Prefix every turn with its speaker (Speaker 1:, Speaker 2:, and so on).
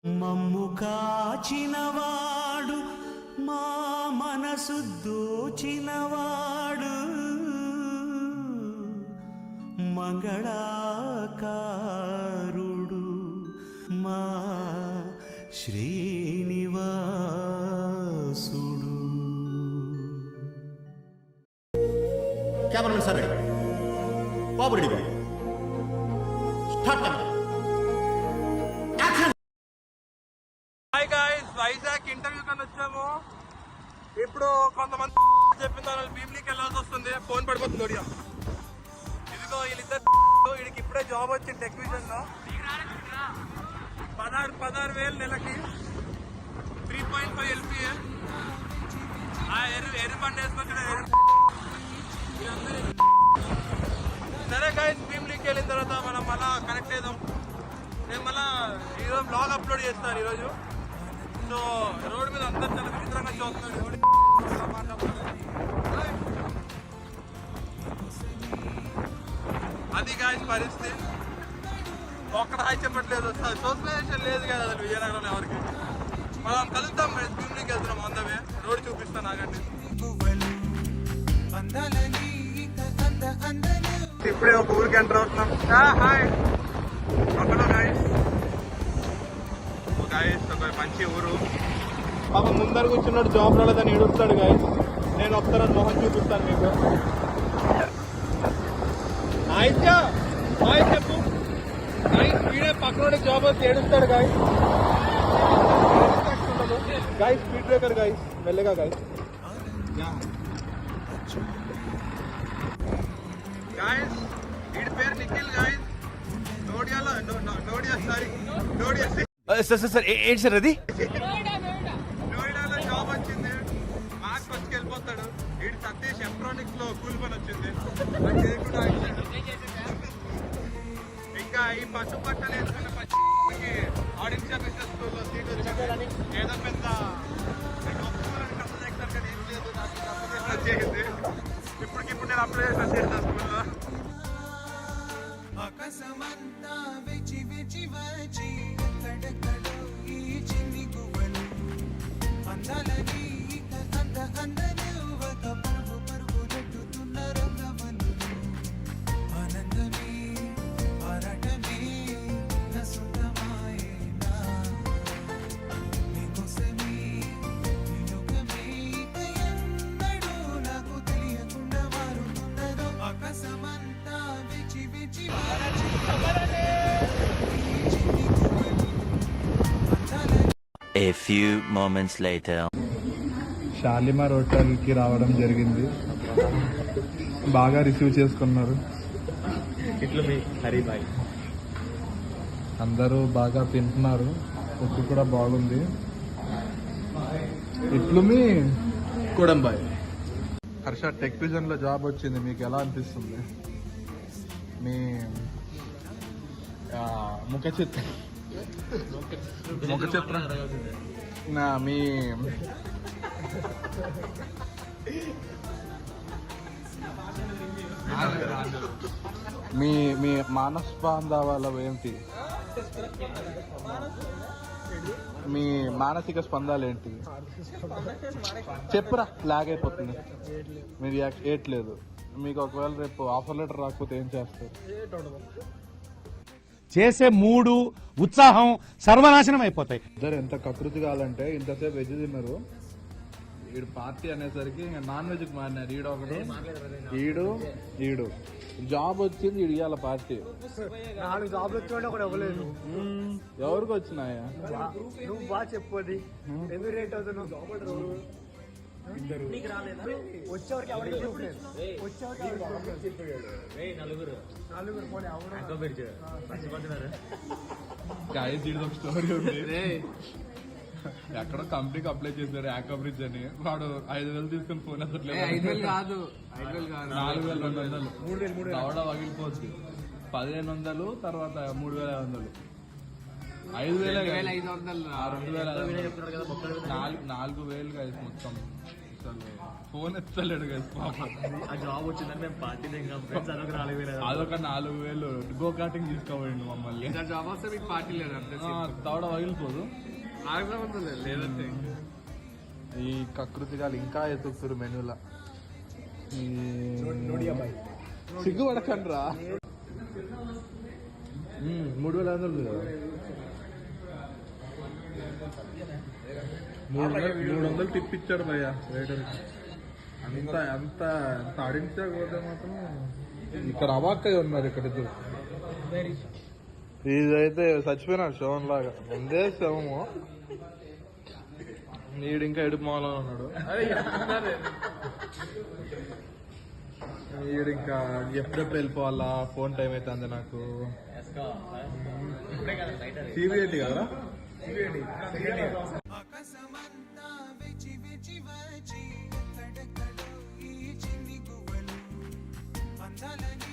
Speaker 1: మమ్ము కాచినవాడు మా మనసు దోచినవాడు మంగళాకారుడు మా శ్రీనివాసుడు.
Speaker 2: కెమెరామెన్ సార్ రెడీ, బాబు ready, start.
Speaker 3: Hi guys, Vizag interview కని వచ్చాము. ఇప్పుడు కొంతమంది చెప్పిన దాని భీమిలీకి వెళ్ళాల్సి వస్తుంది. ఫోన్ పడిపోతుంది. ఇదిగో వీళ్ళిద్దరు, వీడికి ఇప్పుడే జాబ్ వచ్చింది టెక్నీషియన్ లో. 16,000 నెలకి, 3.5 LPA. ఎర్రి బండి వేసుకొచ్చాడు. సరే గాయ్స్, భీమిలీకి వెళ్ళిన తర్వాత మనం మళ్ళా కనెక్ట్ అవుదాం. నేను మళ్ళా ఈరోజు బ్లాగ్ అప్లోడ్ చేస్తాను ఈరోజు. సో రోడ్డు మీద అందరు చాలా విచిత్రంగా చూస్తున్నాడు. అది గాయస్ పరిస్థితి. ఒక్కడ హాయ్ చెప్పట్లేదు, సోషలైజేషన్ లేదు కదా అసలు విజయనగరంలో ఎవరికి. మనం కలుద్దాం, భీమిలీకి వెళ్తున్నాం. అందమే రోడ్డు చూపిస్తాను ఆగండి. ఇప్పుడే ఒక ఊరికి ఎంటర్ అవుతున్నాం. హాయ్ అక్కడ గాయస్, ఒక మంచి ఊరు. పాప ముందర కూర్చున్నాడు, జాబ్ రాలేదని ఏడుస్తాడు గాయస్. నేను ఒకసారి మొహం చూపిస్తాను మీకు. హాయ్ చెప్పు గాయస్. వీడే పక్కన జాబ్ వచ్చి ఏడుస్తాడు guys. Guys speed breaker guys, మెల్లగా గాయస్. గాయస్ వీడి పేరు నిఖిల్ గాయస్. నోడియా
Speaker 4: సార్ ఏంటి సార్ అది?
Speaker 3: నోయిడాలో జాబ్ వచ్చింది, మార్క్స్ వచ్చి వెళ్ళిపోతాడు. వీడి సతీష్ ఎలక్ట్రానిక్స్ లో కూలి పని వచ్చింది. ఇంకా ఈ పశు బట్టలు వేసుకున్న ఆడిన్షియా బిజినెస్ స్కూల్లో సీట్ వచ్చింది. ఏదో పెద్ద చేసింది. ఇప్పటికిప్పుడు నేను అప్లై చేసిన స్కూల్లో.
Speaker 5: A few moments later.
Speaker 6: Shalimar హోటల్కి రావడం జరిగింది. బాగా రిసీవ్ చేసుకున్నారు.
Speaker 2: ఇట్లు మీ హరిబాయ్,
Speaker 6: అందరూ బాగా తింటున్నారు. ఫుడ్ కూడా బాగుంది. ఇట్లు మీ
Speaker 2: కోడంబాయ్.
Speaker 6: హర్ష టెక్ విజన్ లో జాబ్ వచ్చింది, మీకు ఎలా అనిపిస్తుంది? మీ ముఖ చిత్రం మీ మీ మీ మానస బాంధవాలు ఏంటి? మీ మానసిక స్పందాలు ఏంటి? చెప్పురా, లాగ్ అయిపోతుంది. మీరు ఏట్లేదు. మీకు ఒకవేళ రేపు ఆఫర్ లెటర్ రాకపోతే ఏం చేస్తారు?
Speaker 7: చేసే మూడు ఉత్సాహం సర్వనాశనం అయిపోతాయి.
Speaker 6: ఇద్దరు ఎంత కకృతి కావాలంటే ఇంతసేపు వెజ్ తిన్నారు. ఈడు పార్టీ అనేసరికి నాన్ వెజ్ మారినారు. ఈడు జాబ్ వచ్చింది, ఈడు ఇవాళ పార్టీ.
Speaker 8: 4 జాబ్లు వచ్చి కూడా ఇవ్వలేదు.
Speaker 6: ఎవరికి వచ్చినాయా?
Speaker 8: నువ్వు బాగా చెప్పది. ఎందుకు రేట్ అవుతున్నావు? వచ్చేవరకు ఎవరికి చెప్పలేదు. నలుగురు పోనీ
Speaker 6: ఒక స్టోరీ ఉంది. ఎక్కడో కంపెనీకి అప్లై చేశారు, యాకో బ్రిడ్జ్ అని. వాడు 5,000 తీసుకుని ఫోన్ అసలు 4,200 దవడ వగిలిపోద్ది. 1,500, తర్వాత 3,500, 5,500, 4,000 మొత్తం అసలు ఫోన్ ఎత్తలేడు కదా పాపం.
Speaker 2: ఆ జాబ్ వచ్చిందని మేము పార్టీ ఇంకా ఫ్రెండ్స్ అదొక 4,000
Speaker 6: అదొక 4,000 గో కార్టింగ్ తీసుకోపోయిండు మమ్మల్ని.
Speaker 8: జాబ్ వస్తే మీకు పార్టీ లేదు అంతే
Speaker 6: తవడ పగిలిపోదు.
Speaker 8: లేదంటే
Speaker 6: ఈ కకృతిగాలు ఇంకా ఎత్తుకుతురు మెనూలా. సిగ్గుపడకండి రా. 3,500 కదా. 300 టిప్ ఇచ్చాడు భయ్య వెయిటర్కి. అంత అంత అంత ఆడించకపోతే మాత్రం ఇక్కడ అవాక్కై ఉన్నారు ఇక్కడ ఇద్దరు. ఇదైతే చచ్చిపోయినాడు శవం లాగా. ముందే శవము. నీడు ఇంకా ఎడుపు మాలో ఉన్నాడు. వీడు ఇంకా ఎప్పుడెప్పుడు వెళ్ళిపోవాలా, ఫోన్ టైం అయితే అంది నాకు. సీరియట్ కదా.
Speaker 1: ఆకాశమంతా వెచి వెచి వచ్చి తడకడు ఈ చిన్ని గువ్వలు అందాలని